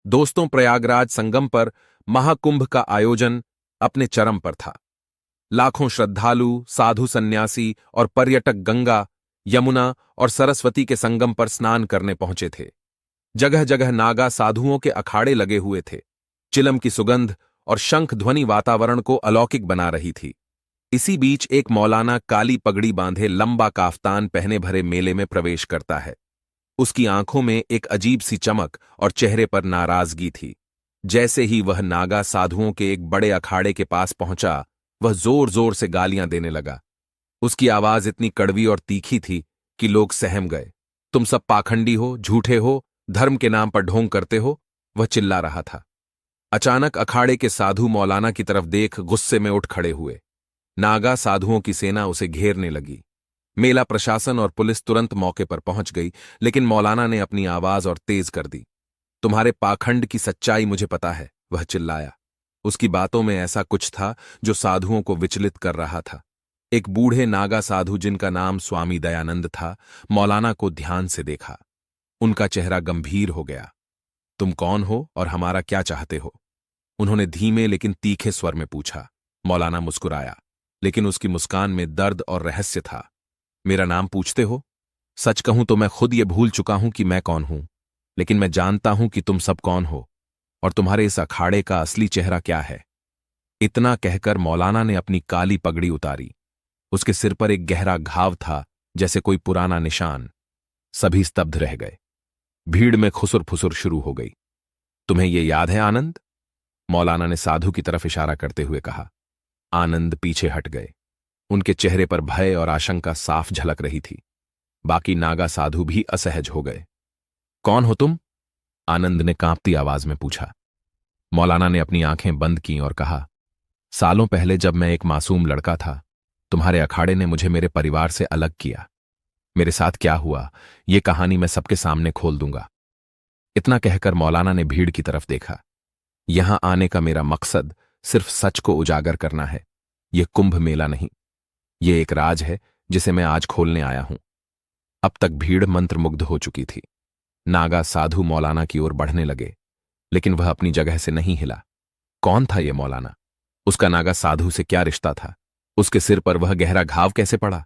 दोस्तों, प्रयागराज संगम पर महाकुंभ का आयोजन अपने चरम पर था। लाखों श्रद्धालु, साधु, सन्यासी और पर्यटक गंगा, यमुना और सरस्वती के संगम पर स्नान करने पहुंचे थे। जगह जगह नागा साधुओं के अखाड़े लगे हुए थे। चिलम की सुगंध और शंख ध्वनि वातावरण को अलौकिक बना रही थी। इसी बीच एक मौलाना काली पगड़ी बांधे, लंबा काफ्तान पहने भरे मेले में प्रवेश करता है। उसकी आंखों में एक अजीब सी चमक और चेहरे पर नाराजगी थी। जैसे ही वह नागा साधुओं के एक बड़े अखाड़े के पास पहुंचा, वह जोर जोर से गालियां देने लगा। उसकी आवाज इतनी कड़वी और तीखी थी कि लोग सहम गए। तुम सब पाखंडी हो, झूठे हो, धर्म के नाम पर ढोंग करते हो, वह चिल्ला रहा था। अचानक अखाड़े के साधु मौलाना की तरफ देख गुस्से में उठ खड़े हुए। नागा साधुओं की सेना उसे घेरने लगी। मेला प्रशासन और पुलिस तुरंत मौके पर पहुंच गई, लेकिन मौलाना ने अपनी आवाज और तेज कर दी। तुम्हारे पाखंड की सच्चाई मुझे पता है, वह चिल्लाया। उसकी बातों में ऐसा कुछ था जो साधुओं को विचलित कर रहा था। एक बूढ़े नागा साधु जिनका नाम स्वामी दयानंद था, मौलाना को ध्यान से देखा। उनका चेहरा गंभीर हो गया। तुम कौन हो और हमारा क्या चाहते हो? उन्होंने धीमे लेकिन तीखे स्वर में पूछा। मौलाना मुस्कुराया, लेकिन उसकी मुस्कान में दर्द और रहस्य था। मेरा नाम पूछते हो? सच कहूं तो मैं खुद ये भूल चुका हूं कि मैं कौन हूं, लेकिन मैं जानता हूं कि तुम सब कौन हो और तुम्हारे इस अखाड़े का असली चेहरा क्या है। इतना कहकर मौलाना ने अपनी काली पगड़ी उतारी। उसके सिर पर एक गहरा घाव था, जैसे कोई पुराना निशान। सभी स्तब्ध रह गए। भीड़ में खुसुर फुसुर शुरू हो गई। तुम्हें यह याद है आनंद? मौलाना ने साधु की तरफ इशारा करते हुए कहा। आनंद पीछे हट गए। उनके चेहरे पर भय और आशंका साफ झलक रही थी। बाकी नागा साधु भी असहज हो गए। कौन हो तुम? आनंद ने कांपती आवाज में पूछा। मौलाना ने अपनी आंखें बंद की और कहा, सालों पहले जब मैं एक मासूम लड़का था, तुम्हारे अखाड़े ने मुझे मेरे परिवार से अलग किया। मेरे साथ क्या हुआ, ये कहानी मैं सबके सामने खोल दूंगा। इतना कहकर मौलाना ने भीड़ की तरफ देखा। यहां आने का मेरा मकसद सिर्फ सच को उजागर करना है। यह कुंभ मेला नहीं, यह एक राज है जिसे मैं आज खोलने आया हूं। अब तक भीड़ मंत्रमुग्ध हो चुकी थी। नागा साधु मौलाना की ओर बढ़ने लगे, लेकिन वह अपनी जगह से नहीं हिला। कौन था यह मौलाना? उसका नागा साधु से क्या रिश्ता था? उसके सिर पर वह गहरा घाव कैसे पड़ा?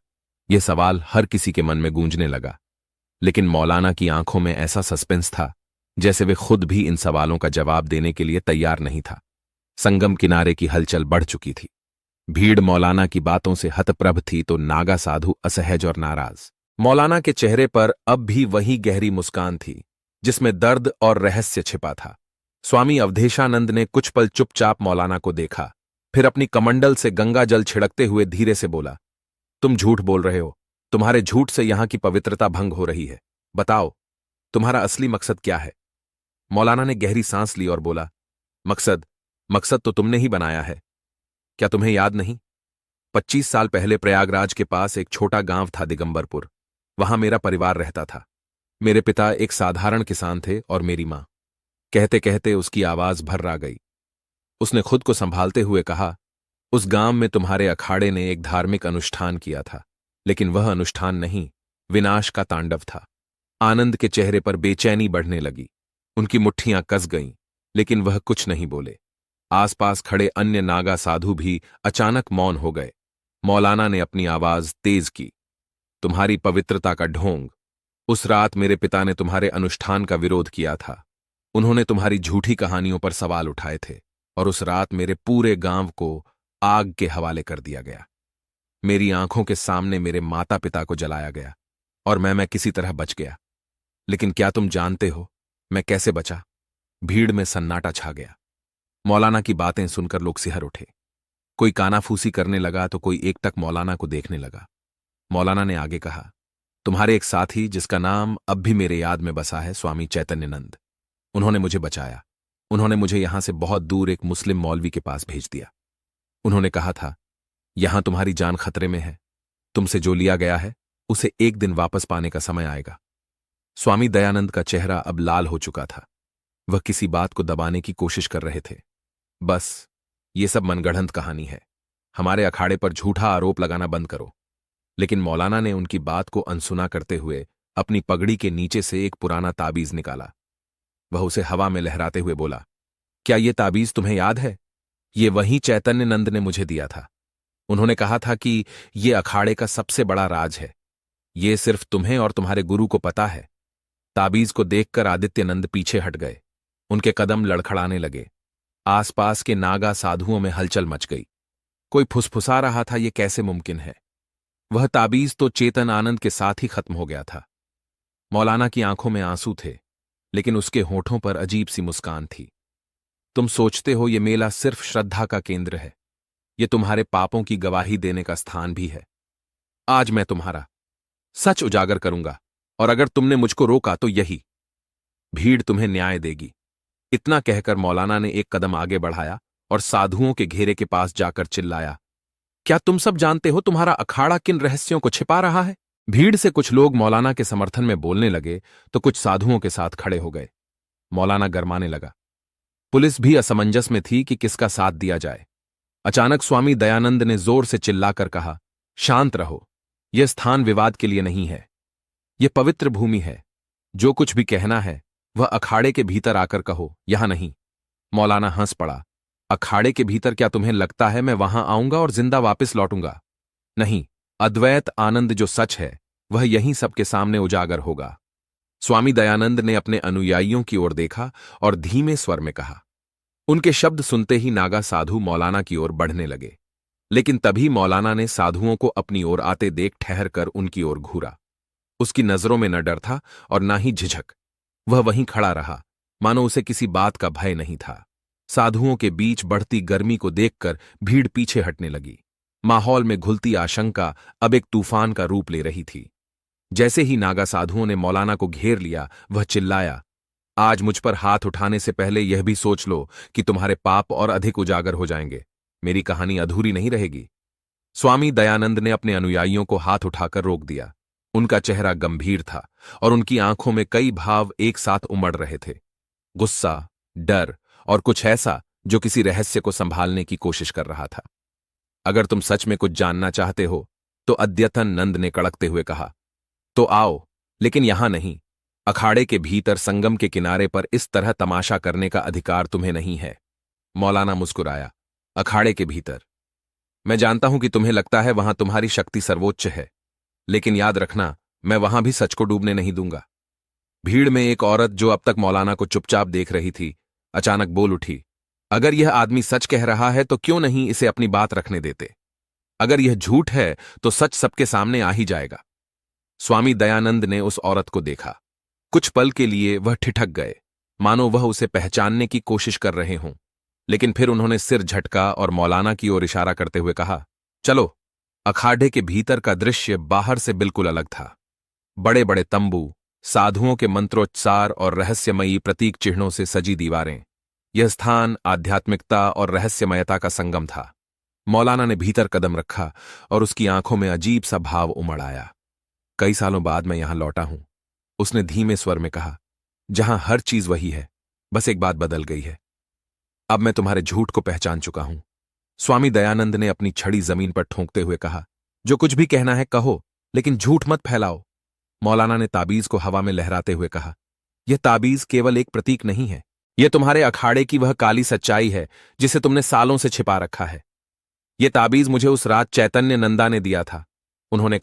यह सवाल हर किसी के मन में गूंजने लगा। लेकिन मौलाना की आंखों में ऐसा सस्पेंस था जैसे वे खुद भी इन सवालों का जवाब देने के लिए तैयार नहीं था। संगम किनारे की हलचल बढ़ चुकी थी। भीड़ मौलाना की बातों से हतप्रभ थी तो नागा साधु असहज और नाराज। मौलाना के चेहरे पर अब भी वही गहरी मुस्कान थी जिसमें दर्द और रहस्य छिपा था। स्वामी अवधेशानंद ने कुछ पल चुपचाप मौलाना को देखा, फिर अपनी कमंडल से गंगा जल छिड़कते हुए धीरे से बोला, तुम झूठ बोल रहे हो। तुम्हारे झूठ से यहां की पवित्रता भंग हो रही है। बताओ, तुम्हारा असली मकसद क्या है? मौलाना ने गहरी सांस ली और बोला, मकसद तो तुमने ही बनाया है। क्या तुम्हें याद नहीं? 25 साल पहले प्रयागराज के पास एक छोटा गांव था, दिगंबरपुर। वहां मेरा परिवार रहता था। मेरे पिता एक साधारण किसान थे और मेरी मां। कहते कहते उसकी आवाज भर्रा गई। उसने खुद को संभालते हुए कहा, उस गांव में तुम्हारे अखाड़े ने एक धार्मिक अनुष्ठान किया था, लेकिन वह अनुष्ठान नहीं, विनाश का तांडव था। आनंद के चेहरे पर बेचैनी बढ़ने लगी। उनकी मुट्ठियां कस गईं, लेकिन वह कुछ नहीं बोले। आसपास खड़े अन्य नागा साधु भी अचानक मौन हो गए। मौलाना ने अपनी आवाज तेज की, तुम्हारी पवित्रता का ढोंग। उस रात मेरे पिता ने तुम्हारे अनुष्ठान का विरोध किया था। उन्होंने तुम्हारी झूठी कहानियों पर सवाल उठाए थे और उस रात मेरे पूरे गांव को आग के हवाले कर दिया गया। मेरी आंखों के सामने मेरे माता पिता को जलाया गया और मैं किसी तरह बच गया। लेकिन क्या तुम जानते हो मैं कैसे बचा? भीड़ में सन्नाटा छा गया। मौलाना की बातें सुनकर लोग सिहर उठे। कोई कानाफूसी करने लगा तो कोई एकटक मौलाना को देखने लगा। मौलाना ने आगे कहा, तुम्हारे एक साथी जिसका नाम अब भी मेरे याद में बसा है, स्वामी चैतन्यनंद, उन्होंने मुझे बचाया। उन्होंने मुझे यहां से बहुत दूर एक मुस्लिम मौलवी के पास भेज दिया। उन्होंने कहा था, यहां तुम्हारी जान खतरे में है। तुमसे जो लिया गया है उसे एक दिन वापस पाने का समय आएगा। स्वामी दयानंद का चेहरा अब लाल हो चुका था। वह किसी बात को दबाने की कोशिश कर रहे थे। बस, ये सब मनगढ़ंत कहानी है। हमारे अखाड़े पर झूठा आरोप लगाना बंद करो। लेकिन मौलाना ने उनकी बात को अनसुना करते हुए अपनी पगड़ी के नीचे से एक पुराना ताबीज निकाला। वह उसे हवा में लहराते हुए बोला, क्या ये ताबीज तुम्हें याद है? ये वही चैतन्य नंद ने मुझे दिया था। उन्होंने कहा था कि ये अखाड़े का सबसे बड़ा राज है, ये सिर्फ तुम्हें और तुम्हारे गुरु को पता है। ताबीज को देखकर आदित्यनंद पीछे हट गए। उनके कदम लड़खड़ाने लगे। आसपास के नागा साधुओं में हलचल मच गई। कोई फुसफुसा रहा था, ये कैसे मुमकिन है? वह ताबीज तो चेतन आनंद के साथ ही खत्म हो गया था। मौलाना की आंखों में आंसू थे, लेकिन उसके होठों पर अजीब सी मुस्कान थी। तुम सोचते हो ये मेला सिर्फ श्रद्धा का केंद्र है, ये तुम्हारे पापों की गवाही देने का स्थान भी है। आज मैं तुम्हारा सच उजागर करूंगा, और अगर तुमने मुझको रोका तो यही भीड़ तुम्हें न्याय देगी। इतना कहकर मौलाना ने एक कदम आगे बढ़ाया और साधुओं के घेरे के पास जाकर चिल्लाया, क्या तुम सब जानते हो तुम्हारा अखाड़ा किन रहस्यों को छिपा रहा है? भीड़ से कुछ लोग मौलाना के समर्थन में बोलने लगे तो कुछ साधुओं के साथ खड़े हो गए। मौलाना गरमाने लगा। पुलिस भी असमंजस में थी कि किसका साथ दिया जाए। अचानक स्वामी दयानंद ने जोर से चिल्लाकर कहा, शांत रहो, यह स्थान विवाद के लिए नहीं है, यह पवित्र भूमि है। जो कुछ भी कहना है वह अखाड़े के भीतर आकर कहो, यहां नहीं। मौलाना हंस पड़ा। अखाड़े के भीतर क्या तुम्हें लगता है मैं वहां आऊंगा और जिंदा वापस लौटूंगा? नहीं, अद्वैत आनंद जो सच है वह यहीं सबके सामने उजागर होगा। स्वामी दयानंद ने अपने अनुयायियों की ओर देखा और धीमे स्वर में कहा। उनके शब्द सुनते ही नागा साधु मौलाना की ओर बढ़ने लगे, लेकिन तभी मौलाना ने साधुओं को अपनी ओर आते देख ठहर कर उनकी ओर घूरा। उसकी नजरों में न डर था और न ही झिझक। वह वहीं खड़ा रहा, मानो उसे किसी बात का भय नहीं था। साधुओं के बीच बढ़ती गर्मी को देखकर भीड़ पीछे हटने लगी। माहौल में घुलती आशंका अब एक तूफान का रूप ले रही थी। जैसे ही नागा साधुओं ने मौलाना को घेर लिया, वह चिल्लाया, आज मुझ पर हाथ उठाने से पहले यह भी सोच लो कि तुम्हारे पाप और अधिक उजागर हो जाएंगे। मेरी कहानी अधूरी नहीं रहेगी। स्वामी दयानंद ने अपने अनुयायियों को हाथ उठाकर रोक दिया। उनका चेहरा गंभीर था और उनकी आंखों में कई भाव एक साथ उमड़ रहे थे, गुस्सा, डर और कुछ ऐसा जो किसी रहस्य को संभालने की कोशिश कर रहा था। अगर तुम सच में कुछ जानना चाहते हो, तो अद्यतन नंद ने कड़कते हुए कहा, तो आओ, लेकिन यहां नहीं। अखाड़े के भीतर संगम के किनारे पर इस तरह तमाशा करने का अधिकार तुम्हें नहीं है। मौलाना मुस्कुराया। अखाड़े के भीतर? मैं जानता हूं कि तुम्हें लगता है वहां तुम्हारी शक्ति सर्वोच्च है, लेकिन याद रखना, मैं वहां भी सच को डूबने नहीं दूंगा। भीड़ में एक औरत जो अब तक मौलाना को चुपचाप देख रही थी, अचानक बोल उठी, अगर यह आदमी सच कह रहा है तो क्यों नहीं इसे अपनी बात रखने देते? अगर यह झूठ है तो सच सबके सामने आ ही जाएगा। स्वामी दयानंद ने उस औरत को देखा। कुछ पल के लिए वह ठिठक गए, मानो वह उसे पहचानने की कोशिश कर रहे हों, लेकिन फिर उन्होंने सिर झटका और मौलाना की ओर इशारा करते हुए कहा, चलो। अखाड़े के भीतर का दृश्य बाहर से बिल्कुल अलग था। बड़े बड़े तंबू, साधुओं के मंत्रोच्चार और रहस्यमयी प्रतीक चिन्हों से सजी दीवारें। यह स्थान आध्यात्मिकता और रहस्यमयता का संगम था। मौलाना ने भीतर कदम रखा और उसकी आंखों में अजीब सा भाव उमड़ आया। कई सालों बाद मैं यहां लौटा हूं, उसने धीमे स्वर में कहा, जहां हर चीज वही है, बस एक बात बदल गई है। अब मैं तुम्हारे झूठ को पहचान चुका हूं। स्वामी दयानंद ने अपनी छड़ी जमीन पर ठोंकते हुए कहा, जो कुछ भी कहना है कहो, लेकिन झूठ मत फैलाओ। मौलाना ने ताबीज को हवा में लहराते हुए कहा, यह ताबीज केवल एक प्रतीक नहीं है, यह तुम्हारे अखाड़े की वह काली सच्चाई है जिसे तुमने सालों से छिपा रखा है। यह ताबीज मुझे उस रात चैतन्य नंदा ने दिया था। उन्होंने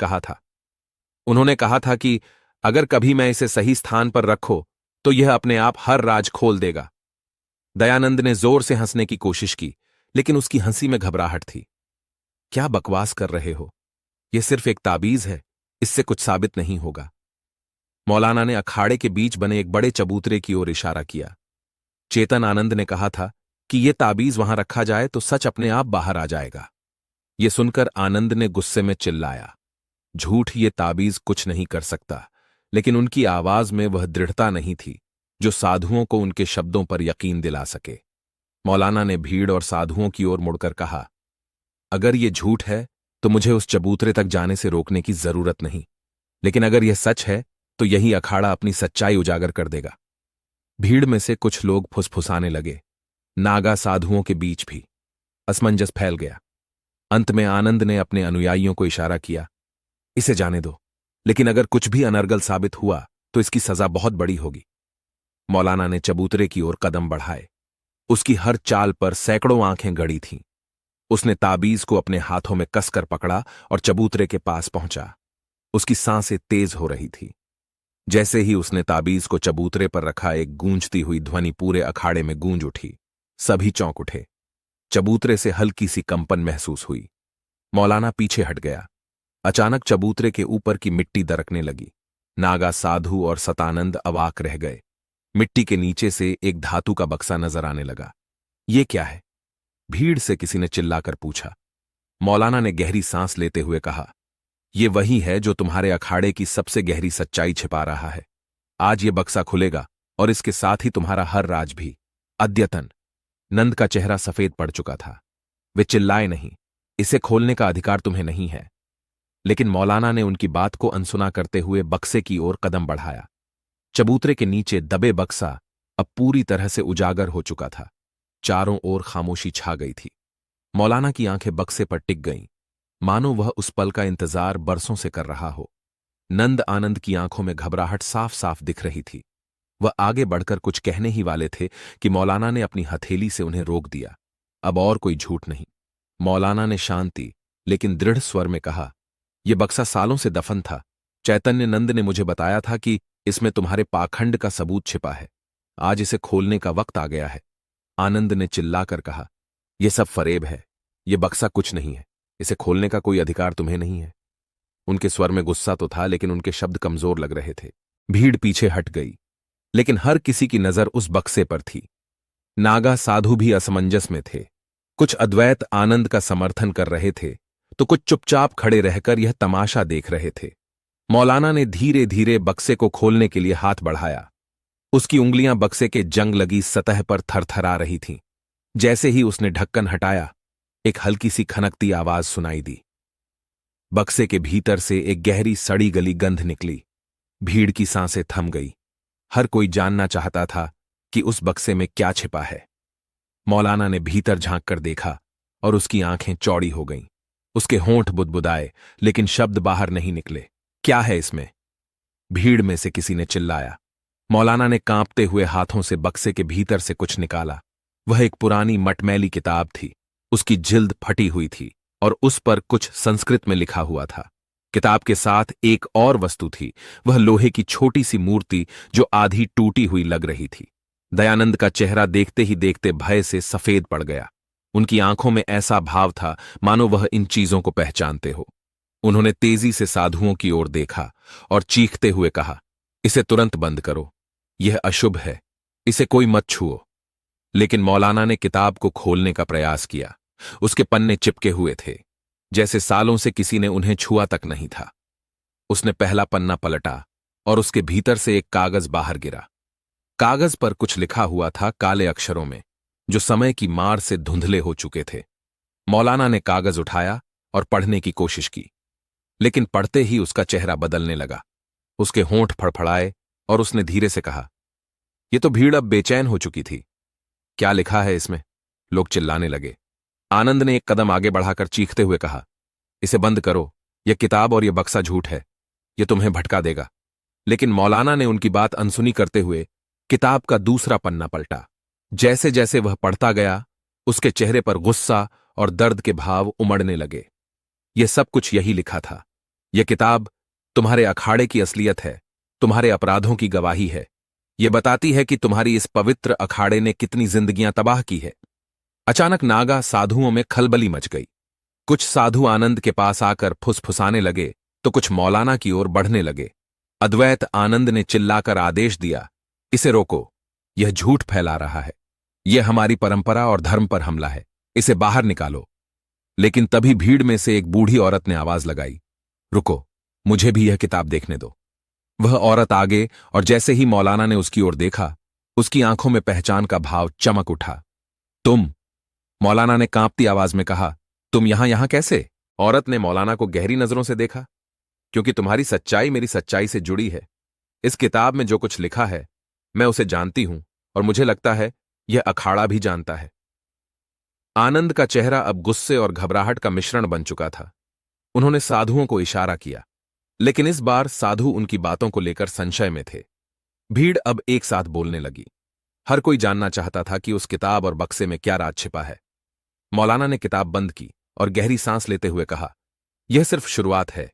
कहा था कि अगर कभी मैं इसे सही स्थान पर रखो तो यह अपने आप हर राज खोल देगा। दयानंद ने जोर से हंसने की कोशिश की, लेकिन उसकी हंसी में घबराहट थी। क्या बकवास कर रहे हो? यह सिर्फ एक ताबीज है, इससे कुछ साबित नहीं होगा। मौलाना ने अखाड़े के बीच बने एक बड़े चबूतरे की ओर इशारा किया। चेतन आनंद ने कहा था कि यह ताबीज वहां रखा जाए तो सच अपने आप बाहर आ जाएगा। यह सुनकर आनंद ने गुस्से में चिल्लाया, झूठ ये ताबीज कुछ नहीं कर सकता। लेकिन उनकी आवाज में वह दृढ़ता नहीं थी जो साधुओं को उनके शब्दों पर यकीन दिला सके। मौलाना ने भीड़ और साधुओं की ओर मुड़कर कहा, अगर यह झूठ है तो मुझे उस चबूतरे तक जाने से रोकने की जरूरत नहीं, लेकिन अगर यह सच है तो यही अखाड़ा अपनी सच्चाई उजागर कर देगा। भीड़ में से कुछ लोग फुसफुसाने लगे। नागा साधुओं के बीच भी असमंजस फैल गया। अंत में आनंद ने अपने अनुयायियों को इशारा किया, इसे जाने दो, लेकिन अगर कुछ भी अनर्गल साबित हुआ तो इसकी सजा बहुत बड़ी होगी। मौलाना ने चबूतरे की ओर कदम बढ़ाए। उसकी हर चाल पर सैकड़ों आंखें गड़ी थीं। उसने ताबीज को अपने हाथों में कसकर पकड़ा और चबूतरे के पास पहुंचा। उसकी सांसें तेज हो रही थी। जैसे ही उसने ताबीज को चबूतरे पर रखा, एक गूंजती हुई ध्वनि पूरे अखाड़े में गूंज उठी। सभी चौंक उठे। चबूतरे से हल्की सी कंपन महसूस हुई। मौलाना पीछे हट गया। अचानक चबूतरे के ऊपर की मिट्टी दरकने लगी। नागा, साधु और सतानंद अवाक रह गए। मिट्टी के नीचे से एक धातु का बक्सा नजर आने लगा। ये क्या है? भीड़ से किसी ने चिल्लाकर पूछा। मौलाना ने गहरी सांस लेते हुए कहा, ये वही है जो तुम्हारे अखाड़े की सबसे गहरी सच्चाई छिपा रहा है। आज ये बक्सा खुलेगा और इसके साथ ही तुम्हारा हर राज भी। अद्यतन। नंद का चेहरा सफेद पड़ चुका था। वे चिल्लाए नहीं, इसे खोलने का अधिकार तुम्हें नहीं है। लेकिन मौलाना ने उनकी बात को अनसुना करते हुए बक्से की ओर कदम बढ़ाया। चबूतरे के नीचे दबे बक्सा अब पूरी तरह से उजागर हो चुका था। चारों ओर खामोशी छा गई थी। मौलाना की आंखें बक्से पर टिक गईं, मानो वह उस पल का इंतजार बरसों से कर रहा हो। नंद आनंद की आंखों में घबराहट साफ साफ दिख रही थी। वह आगे बढ़कर कुछ कहने ही वाले थे कि मौलाना ने अपनी हथेली से उन्हें रोक दिया। अब और कोई झूठ नहीं। मौलाना ने शांति लेकिन दृढ़ स्वर में कहा, यह बक्सा सालों से दफन था। चैतन्य नंद ने मुझे बताया था कि इसमें तुम्हारे पाखंड का सबूत छिपा है। आज इसे खोलने का वक्त आ गया है। आनंद ने चिल्लाकर कहा, यह सब फरेब है। यह बक्सा कुछ नहीं है। इसे खोलने का कोई अधिकार तुम्हें नहीं है। उनके स्वर में गुस्सा तो था, लेकिन उनके शब्द कमजोर लग रहे थे। भीड़ पीछे हट गई, लेकिन हर किसी की नजर उस बक्से पर थी। नागा, साधु भी असमंजस में थे। कुछ अद्वैत आनंद का समर्थन कर रहे थे, तो कुछ चुपचाप खड़े रहकर यह तमाशा देख रहे थे। मौलाना ने धीरे धीरे बक्से को खोलने के लिए हाथ बढ़ाया। उसकी उंगलियां बक्से के जंग लगी सतह पर थरथरा रही थीं। जैसे ही उसने ढक्कन हटाया, एक हल्की सी खनकती आवाज सुनाई दी। बक्से के भीतर से एक गहरी सड़ी गली गंध निकली। भीड़ की सांसें थम गई। हर कोई जानना चाहता था कि उस बक्से में क्या छिपा है। मौलाना ने भीतर झांक कर देखा और उसकी आंखें चौड़ी हो गईं। उसके होंठ बुदबुदाए, लेकिन शब्द बाहर नहीं निकले। क्या है इसमें? भीड़ में से किसी ने चिल्लाया। मौलाना ने कांपते हुए हाथों से बक्से के भीतर से कुछ निकाला। वह एक पुरानी मटमैली किताब थी। उसकी जिल्द फटी हुई थी और उस पर कुछ संस्कृत में लिखा हुआ था। किताब के साथ एक और वस्तु थी। वह लोहे की छोटी सी मूर्ति जो आधी टूटी हुई लग रही थी। दयानंद का चेहरा देखते ही देखते भय से सफेद पड़ गया। उनकी आंखों में ऐसा भाव था मानो वह इन चीजों को पहचानते हो। उन्होंने तेजी से साधुओं की ओर देखा और चीखते हुए कहा, इसे तुरंत बंद करो। यह अशुभ है। इसे कोई मत छुओ। लेकिन मौलाना ने किताब को खोलने का प्रयास किया। उसके पन्ने चिपके हुए थे, जैसे सालों से किसी ने उन्हें छुआ तक नहीं था। उसने पहला पन्ना पलटा और उसके भीतर से एक कागज बाहर गिरा। कागज पर कुछ लिखा हुआ था काले अक्षरों में, जो समय की मार से धुंधले हो चुके थे। मौलाना ने कागज उठाया और पढ़ने की कोशिश की, लेकिन पढ़ते ही उसका चेहरा बदलने लगा। उसके होंठ फड़फड़ाए और उसने धीरे से कहा, यह तो भीड़ अब बेचैन हो चुकी थी। क्या लिखा है इसमें? लोग चिल्लाने लगे। आनंद ने एक कदम आगे बढ़ाकर चीखते हुए कहा, इसे बंद करो। यह किताब और यह बक्सा झूठ है। यह तुम्हें भटका देगा। लेकिन मौलाना ने उनकी बात अनसुनी करते हुए किताब का दूसरा पन्ना पलटा। जैसे जैसे वह पढ़ता गया, उसके चेहरे पर गुस्सा और दर्द के भाव उमड़ने लगे। यह सब कुछ यही लिखा था। यह किताब तुम्हारे अखाड़े की असलियत है, तुम्हारे अपराधों की गवाही है। यह बताती है कि तुम्हारी इस पवित्र अखाड़े ने कितनी जिंदगियां तबाह की है। अचानक नागा, साधुओं में खलबली मच गई। कुछ साधु आनंद के पास आकर फुसफुसाने लगे, तो कुछ मौलाना की ओर बढ़ने लगे। अद्वैत आनंद ने चिल्लाकर आदेश दिया, इसे रोको। यह झूठ फैला रहा है। यह हमारी परंपरा और धर्म पर हमला है। इसे बाहर निकालो। लेकिन तभी भीड़ में से एक बूढ़ी औरत ने आवाज लगाई, रुको, मुझे भी यह किताब देखने दो। वह औरत आगे, और जैसे ही मौलाना ने उसकी ओर देखा, उसकी आंखों में पहचान का भाव चमक उठा। तुम? मौलाना ने कांपती आवाज में कहा, तुम यहां कैसे? औरत ने मौलाना को गहरी नजरों से देखा। क्योंकि तुम्हारी सच्चाई मेरी सच्चाई से जुड़ी है। इस किताब में जो कुछ लिखा है, मैं उसे जानती हूं, और मुझे लगता है यह अखाड़ा भी जानता है। आनंद का चेहरा अब गुस्से और घबराहट का मिश्रण बन चुका था। उन्होंने साधुओं को इशारा किया, लेकिन इस बार साधु उनकी बातों को लेकर संशय में थे। भीड़ अब एक साथ बोलने लगी। हर कोई जानना चाहता था कि उस किताब और बक्से में क्या राज छिपा है। मौलाना ने किताब बंद की और गहरी सांस लेते हुए कहा, यह सिर्फ शुरुआत है।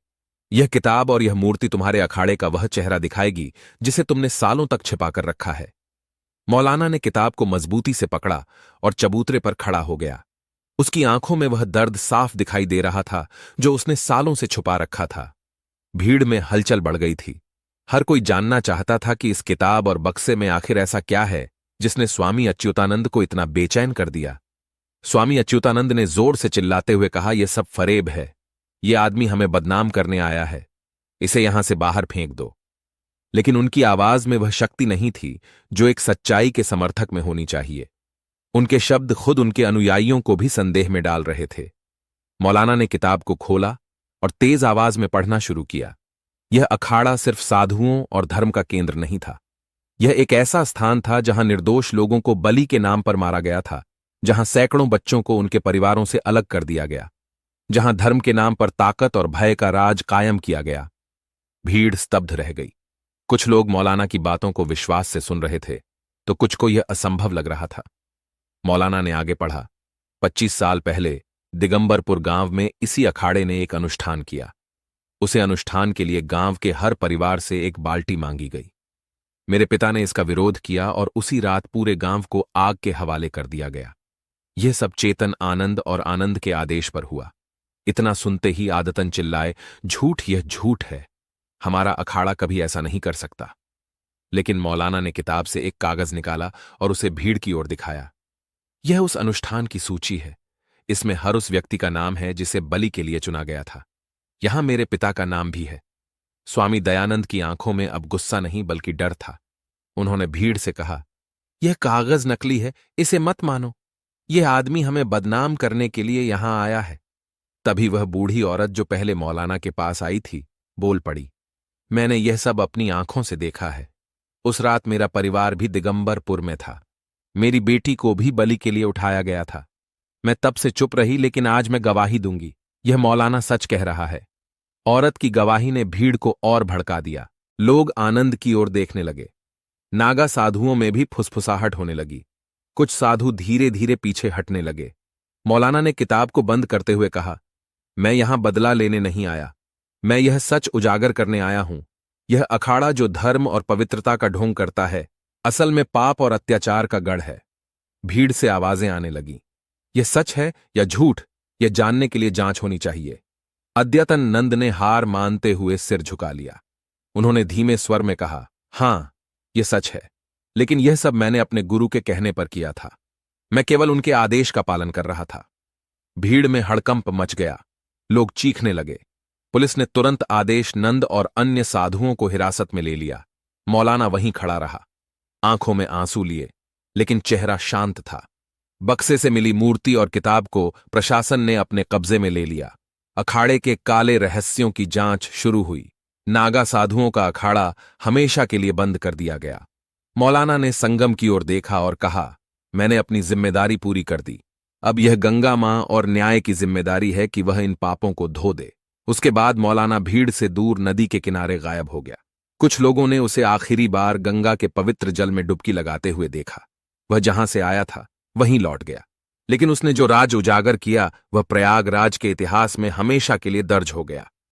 यह किताब और यह मूर्ति तुम्हारे अखाड़े का वह चेहरा दिखाएगी जिसे तुमने सालों तक छिपाकर रखा है। मौलाना ने किताब को मजबूती से पकड़ा और चबूतरे पर खड़ा हो गया। उसकी आंखों में वह दर्द साफ दिखाई दे रहा था जो उसने सालों से छुपा रखा था। भीड़ में हलचल बढ़ गई थी। हर कोई जानना चाहता था कि इस किताब और बक्से में आखिर ऐसा क्या है जिसने स्वामी अच्युतानंद को इतना बेचैन कर दिया। स्वामी अच्युतानंद ने जोर से चिल्लाते हुए कहा, यह सब फरेब है। यह आदमी हमें बदनाम करने आया है। इसे यहां से बाहर फेंक दो। लेकिन उनकी आवाज में वह शक्ति नहीं थी जो एक सच्चाई के समर्थक में होनी चाहिए। उनके शब्द खुद उनके अनुयायियों को भी संदेह में डाल रहे थे। मौलाना ने किताब को खोला और तेज आवाज में पढ़ना शुरू किया। यह अखाड़ा सिर्फ साधुओं और धर्म का केंद्र नहीं था। यह एक ऐसा स्थान था जहां निर्दोष लोगों को बलि के नाम पर मारा गया था, जहां सैकड़ों बच्चों को उनके परिवारों से अलग कर दिया गया, जहां धर्म के नाम पर ताकत और भय का राज कायम किया गया। भीड़ स्तब्ध रह गई। कुछ लोग मौलाना की बातों को विश्वास से सुन रहे थे, तो कुछ को यह असंभव लग रहा था। मौलाना ने आगे पढ़ा, 25 साल पहले दिगंबरपुर गांव में इसी अखाड़े ने एक अनुष्ठान किया। उसे अनुष्ठान के लिए गांव के हर परिवार से एक बाल्टी मांगी गई। मेरे पिता ने इसका विरोध किया और उसी रात पूरे गांव को आग के हवाले कर दिया गया। यह सब चेतन आनंद और आनंद के आदेश पर हुआ। इतना सुनते ही आदतन चिल्लाए, झूठ, यह झूठ है। हमारा अखाड़ा कभी ऐसा नहीं कर सकता। लेकिन मौलाना ने किताब से एक कागज निकाला और उसे भीड़ की ओर दिखाया। यह उस अनुष्ठान की सूची है। इसमें हर उस व्यक्ति का नाम है जिसे बलि के लिए चुना गया था। यहां मेरे पिता का नाम भी है। स्वामी दयानंद की आंखों में अब गुस्सा नहीं बल्कि डर था। उन्होंने भीड़ से कहा, यह कागज नकली है, इसे मत मानो। यह आदमी हमें बदनाम करने के लिए यहां आया है। तभी वह बूढ़ी औरत जो पहले मौलाना के पास आई थी बोल पड़ी, मैंने यह सब अपनी आंखों से देखा है। उस रात मेरा परिवार भी दिगंबरपुर में था। मेरी बेटी को भी बलि के लिए उठाया गया था। मैं तब से चुप रही, लेकिन आज मैं गवाही दूंगी। यह मौलाना सच कह रहा है। औरत की गवाही ने भीड़ को और भड़का दिया। लोग आनंद की ओर देखने लगे। नागा साधुओं में भी फुसफुसाहट होने लगी। कुछ साधु धीरे धीरे पीछे हटने लगे। मौलाना ने किताब को बंद करते हुए कहा, मैं यहां बदला लेने नहीं आया। मैं यह सच उजागर करने आया हूं। यह अखाड़ा जो धर्म और पवित्रता का ढोंग करता है, असल में पाप और अत्याचार का गढ़ है। भीड़ से आवाजें आने लगीं। यह सच है या झूठ, यह जानने के लिए जांच होनी चाहिए। अद्यतन नंद ने हार मानते हुए सिर झुका लिया। उन्होंने धीमे स्वर में कहा, हां, यह सच है, लेकिन यह सब मैंने अपने गुरु के कहने पर किया था। मैं केवल उनके आदेश का पालन कर रहा था। भीड़ में हड़कंप मच गया। लोग चीखने लगे। पुलिस ने तुरंत आदेश नंद और अन्य साधुओं को हिरासत में ले लिया। मौलाना वहीं खड़ा रहा, आंखों में आंसू लिए, लेकिन चेहरा शांत था। बक्से से मिली मूर्ति और किताब को प्रशासन ने अपने कब्जे में ले लिया। अखाड़े के काले रहस्यों की जांच शुरू हुई। नागा साधुओं का अखाड़ा हमेशा के लिए बंद कर दिया गया। मौलाना ने संगम की ओर देखा और कहा, मैंने अपनी जिम्मेदारी पूरी कर दी। अब यह गंगा मां और न्याय की जिम्मेदारी है कि वह इन पापों को धो दे। उसके बाद मौलाना भीड़ से दूर नदी के किनारे गायब हो गया। कुछ लोगों ने उसे आखिरी बार गंगा के पवित्र जल में डुबकी लगाते हुए देखा। वह जहां से आया था वहीं लौट गया, लेकिन उसने जो राज उजागर किया वह प्रयागराज के इतिहास में हमेशा के लिए दर्ज हो गया।